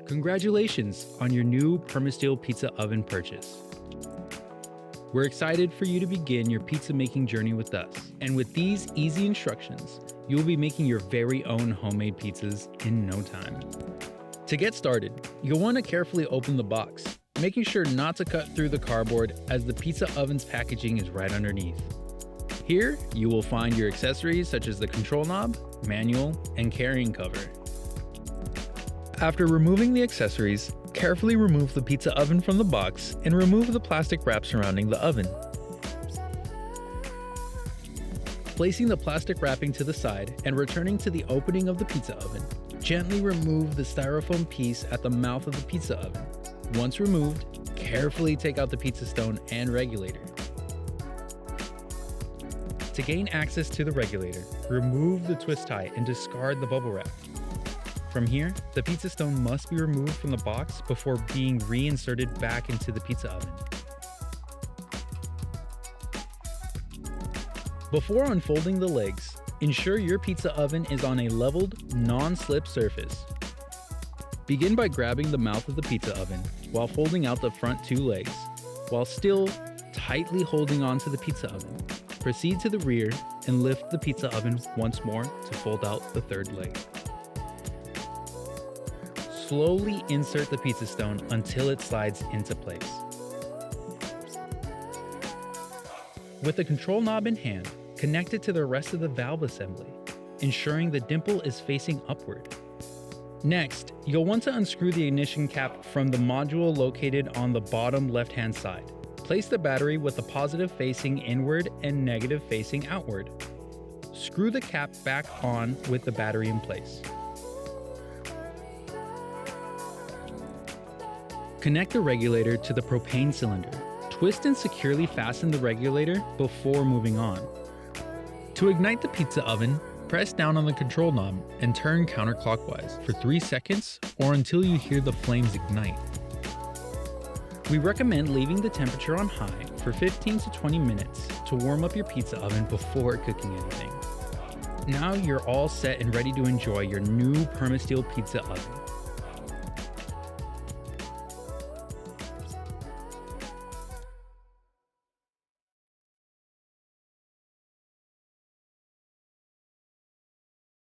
Congratulations on your new Permasteel pizza oven purchase. We're excited for you to begin your pizza making journey with us. And with these easy instructions, you'll be making your very own homemade pizzas in no time. To get started, you'll want to carefully open the box, making sure not to cut through the cardboard as the pizza oven's packaging is right underneath. Here, you will find your accessories such as the control knob, manual, and carrying cover. After removing the accessories, carefully remove the pizza oven from the box and remove the plastic wrap surrounding the oven. Placing the plastic wrapping to the side and returning to the opening of the pizza oven, gently remove the styrofoam piece at the mouth of the pizza oven. Once removed, carefully take out the pizza stone and regulator. To gain access to the regulator, remove the twist tie and discard the bubble wrap. From here, the pizza stone must be removed from the box before being reinserted back into the pizza oven. Before unfolding the legs, ensure your pizza oven is on a leveled, non-slip surface. Begin by grabbing the mouth of the pizza oven while folding out the front two legs, while still tightly holding onto the pizza oven. Proceed to the rear and lift the pizza oven once more to fold out the third leg. Slowly insert the pizza stone until it slides into place. With the control knob in hand, connect it to the rest of the valve assembly, ensuring the dimple is facing upward. Next, you'll want to unscrew the ignition cap from the module located on the bottom left-hand side. Place the battery with the positive facing inward and negative facing outward. Screw the cap back on with the battery in place. Connect the regulator to the propane cylinder. Twist and securely fasten the regulator before moving on. To ignite the pizza oven, press down on the control knob and turn counterclockwise for 3 seconds or until you hear the flames ignite. We recommend leaving the temperature on high for 15 to 20 minutes to warm up your pizza oven before cooking anything. Now you're all set and ready to enjoy your new Permasteel pizza oven.